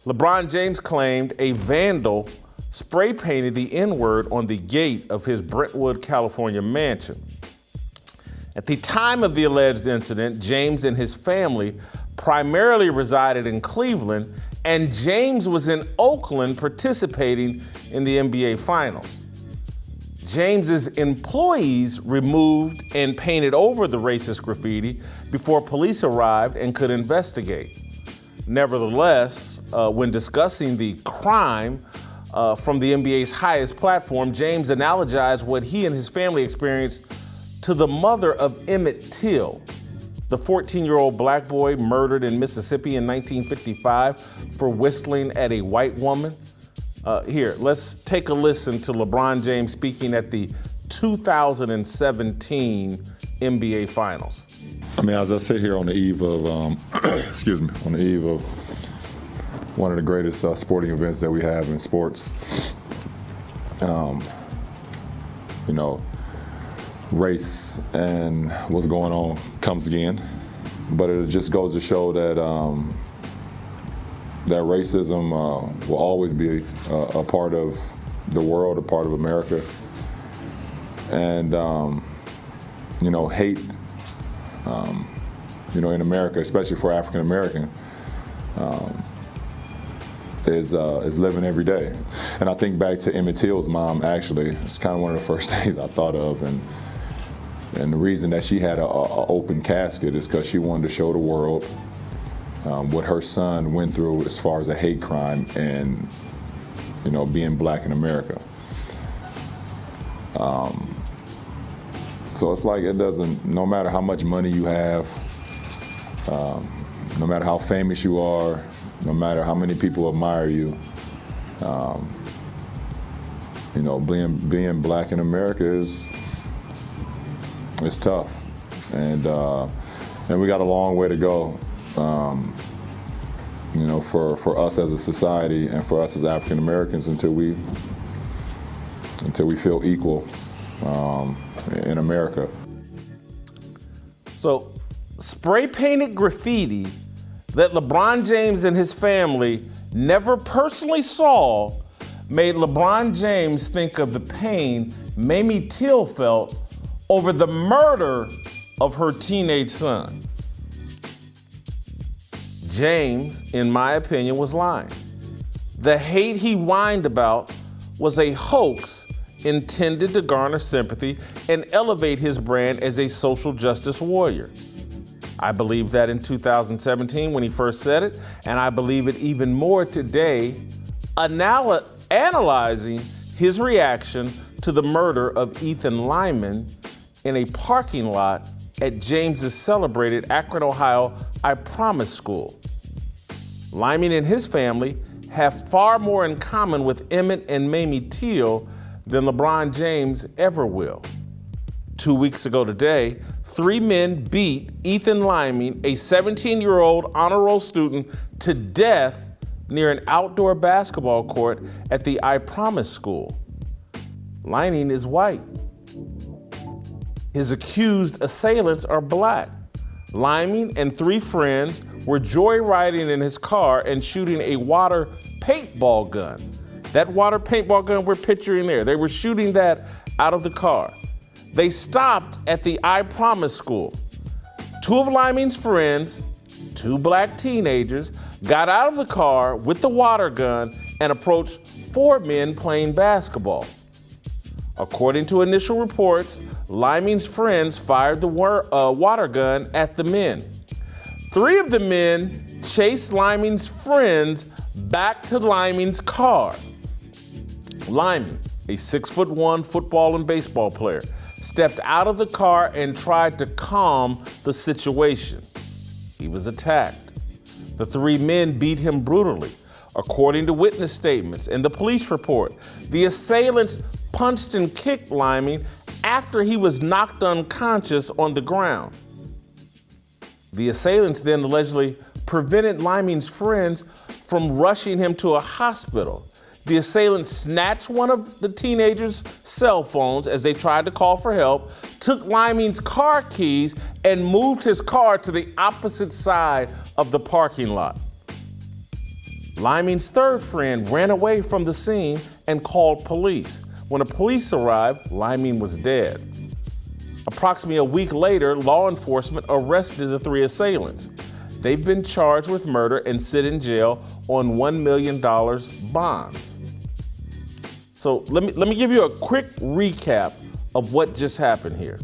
LeBron James claimed a vandal spray painted the N-word on the gate of his Brentwood, California mansion. At the time of the alleged incident, James and his family primarily resided in Cleveland, and James was in Oakland participating in the NBA Finals. James's employees removed and painted over the racist graffiti before police arrived and could investigate. Nevertheless, when discussing the crime from the NBA's highest platform, James analogized what he and his family experienced to the mother of Emmett Till, the 14-year-old black boy murdered in Mississippi in 1955 for whistling at a white woman. Here, let's take a listen to LeBron James speaking at the 2017 NBA Finals. I mean, as I sit here on the eve of, on the eve of one of the greatest sporting events that we have in sports, race and what's going on comes again, but it just goes to show that that racism will always be a part of the world, a part of America, and hate, in America, especially for African American, is living every day. And I think back to Emmett Till's mom. Actually, it's kind of one of the first things I thought of, and the reason that she had a open casket is because she wanted to show the world what her son went through as far as a hate crime and, being black in America. So it's like it doesn't, no matter how much money you have, no matter how famous you are, no matter how many people admire you, being black in America is tough, and we got a long way to go. For us as a society and for us as African Americans until we feel equal in America. So, spray painted graffiti that LeBron James and his family never personally saw made LeBron James think of the pain Mamie Till felt over the murder of her teenage son. James, in my opinion, was lying. The hate he whined about was a hoax intended to garner sympathy and elevate his brand as a social justice warrior. I believed that in 2017 when he first said it, and I believe it even more today, analyzing his reaction to the murder of Ethan Lyman in a parking lot at James's celebrated Akron, Ohio, I Promise School. Lyman and his family have far more in common with Emmett and Mamie Till than LeBron James ever will. 2 weeks ago today, 3 men beat Ethan Lyman, a 17-year-old honor roll student, to death near an outdoor basketball court at the I Promise School. Lyman is white. His accused assailants are black. Lyman and 3 friends were joyriding in his car and shooting a water paintball gun. That water paintball gun we're picturing there, they were shooting that out of the car. They stopped at the I Promise School. 2 of Lyman's friends, 2 black teenagers, got out of the car with the water gun and approached 4 men playing basketball. According to initial reports, Lyman's friends fired the water gun at the men. 3 of the men chased Lyman's friends back to Lyman's car. Lyman, a 6'1" football and baseball player, stepped out of the car and tried to calm the situation. He was attacked. The 3 men beat him brutally. According to witness statements and the police report, the assailants punched and kicked Lyman after he was knocked unconscious on the ground. The assailants then allegedly prevented Lyman's friends from rushing him to a hospital. The assailants snatched one of the teenagers' cell phones as they tried to call for help, took Lyman's car keys, and moved his car to the opposite side of the parking lot. Liming's third friend ran away from the scene and called police. When the police arrived, Liming was dead. Approximately a week later, law enforcement arrested the three assailants. They've been charged with murder and sit in jail on $1 million bonds. So let me give you a quick recap of what just happened here.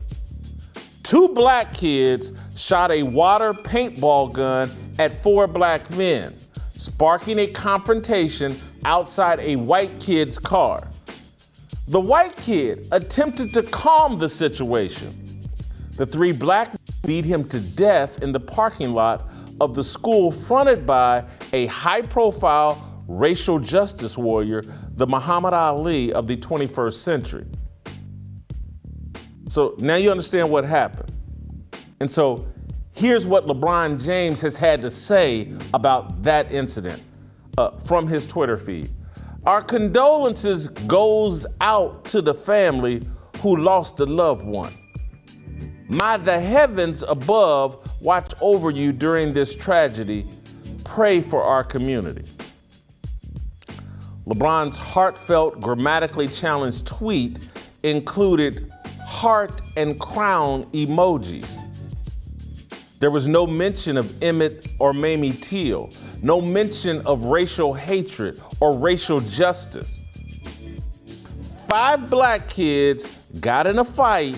Two black kids shot a water paintball gun at four black men, sparking a confrontation outside a white kid's car. The white kid attempted to calm the situation. The three black men beat him to death in the parking lot of the school fronted by a high-profile racial justice warrior, the Muhammad Ali of the 21st century. So now you understand what happened. And so here's what LeBron James has had to say about that incident from his Twitter feed. Our condolences goes out to the family who lost a loved one. May the heavens above watch over you during this tragedy. Pray for our community. LeBron's heartfelt, grammatically challenged tweet included heart and crown emojis. There was no mention of Emmett or Mamie Till, no mention of racial hatred or racial justice. 5 black kids got in a fight,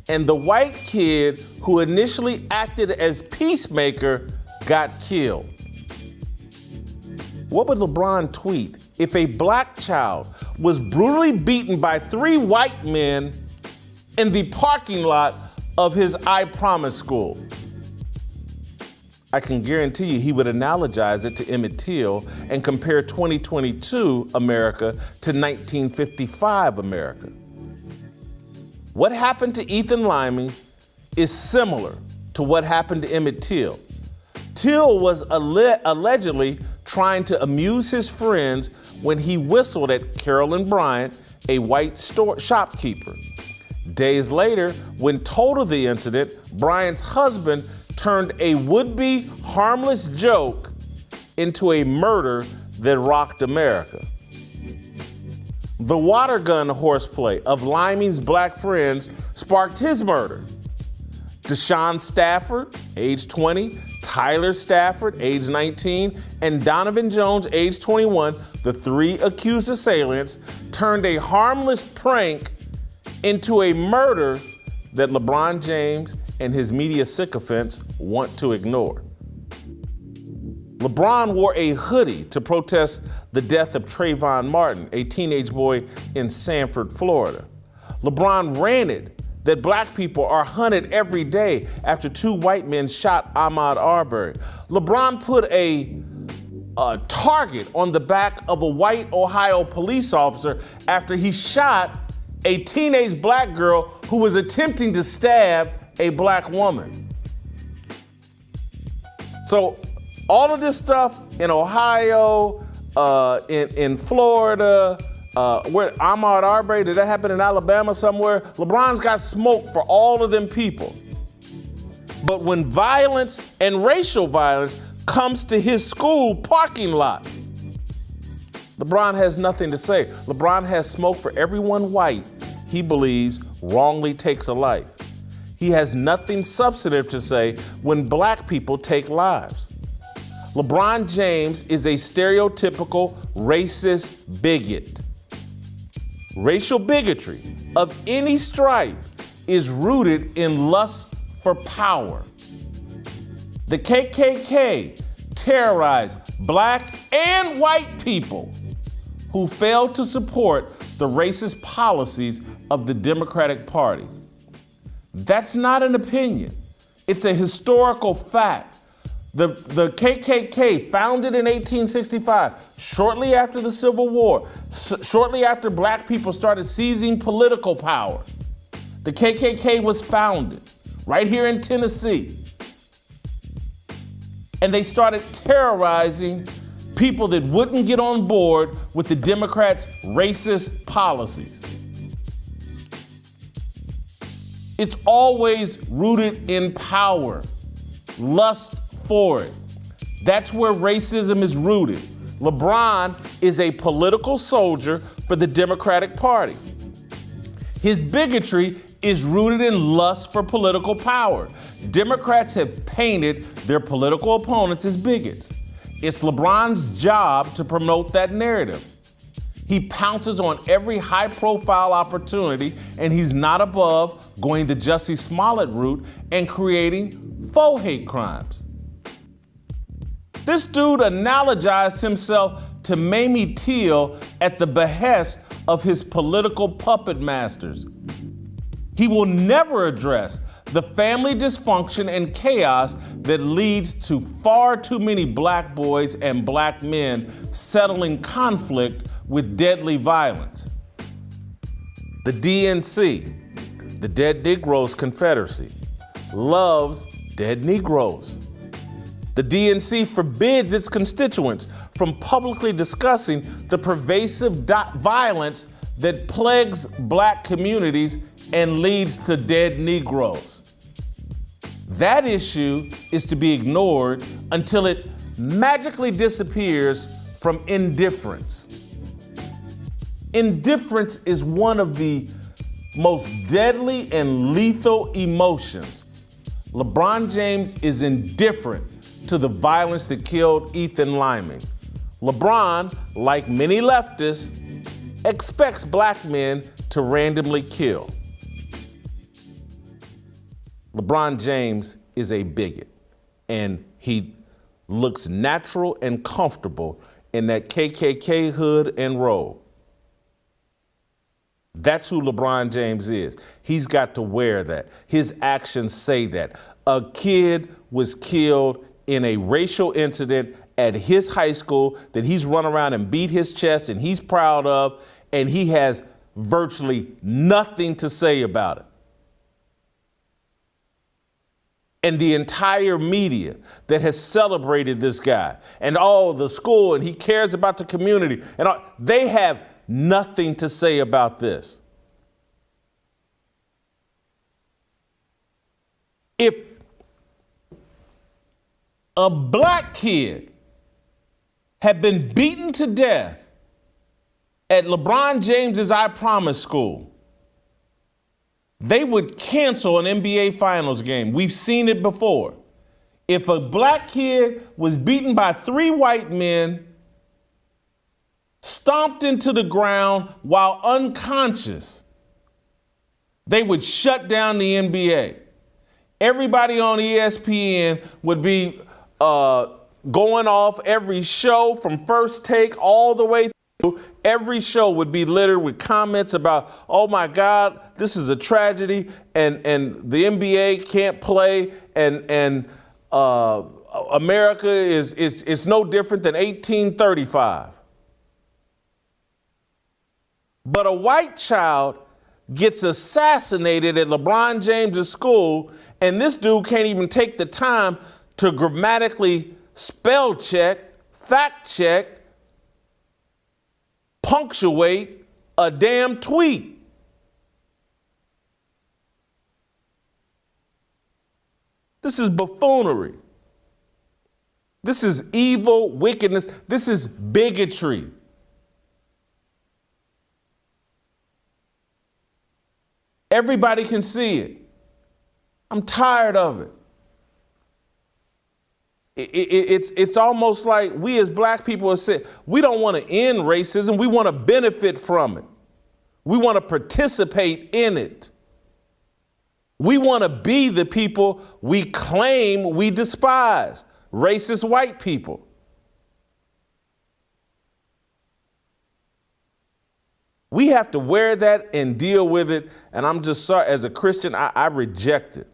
and the white kid who initially acted as peacemaker got killed. What would LeBron tweet if a black child was brutally beaten by 3 white men in the parking lot of his I Promise school? I can guarantee you he would analogize it to Emmett Till and compare 2022 America to 1955 America. What happened to Ethan Liming is similar to what happened to Emmett Till. Till was allegedly trying to amuse his friends when he whistled at Carolyn Bryant, a white shopkeeper. Days later, when told of the incident, Bryant's husband turned a would-be harmless joke into a murder that rocked America. The water gun horseplay of Liming's black friends sparked his murder. Deshaun Stafford, age 20, Tyler Stafford, age 19, and Donovan Jones, age 21, the 3 accused assailants, turned a harmless prank into a murder that LeBron James and his media sycophants want to ignore. LeBron wore a hoodie to protest the death of Trayvon Martin, a teenage boy in Sanford, Florida. LeBron ranted that black people are hunted every day after 2 white men shot Ahmaud Arbery. LeBron put a target on the back of a white Ohio police officer after he shot a teenage black girl who was attempting to stab a black woman. So all of this stuff in Ohio, in Florida, where Ahmaud Arbery, did that happen in Alabama somewhere? LeBron's got smoke for all of them people. But when violence and racial violence comes to his school parking lot, LeBron has nothing to say. LeBron has smoke for everyone white he believes wrongly takes a life. He has nothing substantive to say when black people take lives. LeBron James is a stereotypical racist bigot. Racial bigotry of any stripe is rooted in lust for power. The KKK terrorized black and white people who failed to support the racist policies of the Democratic Party. That's not an opinion. It's a historical fact. The KKK, founded in 1865, shortly after the Civil War, shortly after black people started seizing political power, the KKK was founded right here in Tennessee. And they started terrorizing people that wouldn't get on board with the Democrats' racist policies. It's always rooted in power, lust for it. That's where racism is rooted. LeBron is a political soldier for the Democratic Party. His bigotry is rooted in lust for political power. Democrats have painted their political opponents as bigots. It's LeBron's job to promote that narrative. He pounces on every high-profile opportunity, and he's not above going the Jussie Smollett route and creating faux hate crimes. This dude analogized himself to Emmett Till at the behest of his political puppet masters. He will never address the family dysfunction and chaos that leads to far too many black boys and black men settling conflict with deadly violence. The DNC, the Dead Negroes Confederacy, loves dead Negroes. The DNC forbids its constituents from publicly discussing the pervasive violence that plagues black communities and leads to dead Negroes. That issue is to be ignored until it magically disappears from indifference. Indifference is one of the most deadly and lethal emotions. LeBron James is indifferent to the violence that killed Ethan Lyman. LeBron, like many leftists, expects black men to randomly kill. LeBron James is a bigot, and he looks natural and comfortable in that KKK hood and robe. That's who LeBron James is. He's got to wear that. His actions say that. A kid was killed in a racial incident at his high school that he's run around and beat his chest and he's proud of, and he has virtually nothing to say about it. And the entire media that has celebrated this guy and all the school, and he cares about the community, and all, they have nothing to say about this. If a black kid had been beaten to death at LeBron James's I Promise school, they would cancel an NBA Finals game. We've seen it before. If a black kid was beaten by 3 white men, stomped into the ground while unconscious, they would shut down the NBA. Everybody on ESPN would be going off every show from First Take all the way through. Every show would be littered with comments about, oh my God, this is a tragedy, and the NBA can't play, and America is no different than 1835. But a white child gets assassinated at LeBron James' school, and this dude can't even take the time to grammatically spell check, fact check, punctuate a damn tweet. This is buffoonery. This is evil, wickedness. This is bigotry. Everybody can see it. I'm tired of it. It's almost like we as black people have said, we don't want to end racism, we want to benefit from it. We want to participate in it. We want to be the people we claim we despise, racist white people. We have to wear that and deal with it, and I'm just sorry, as a Christian, I reject it.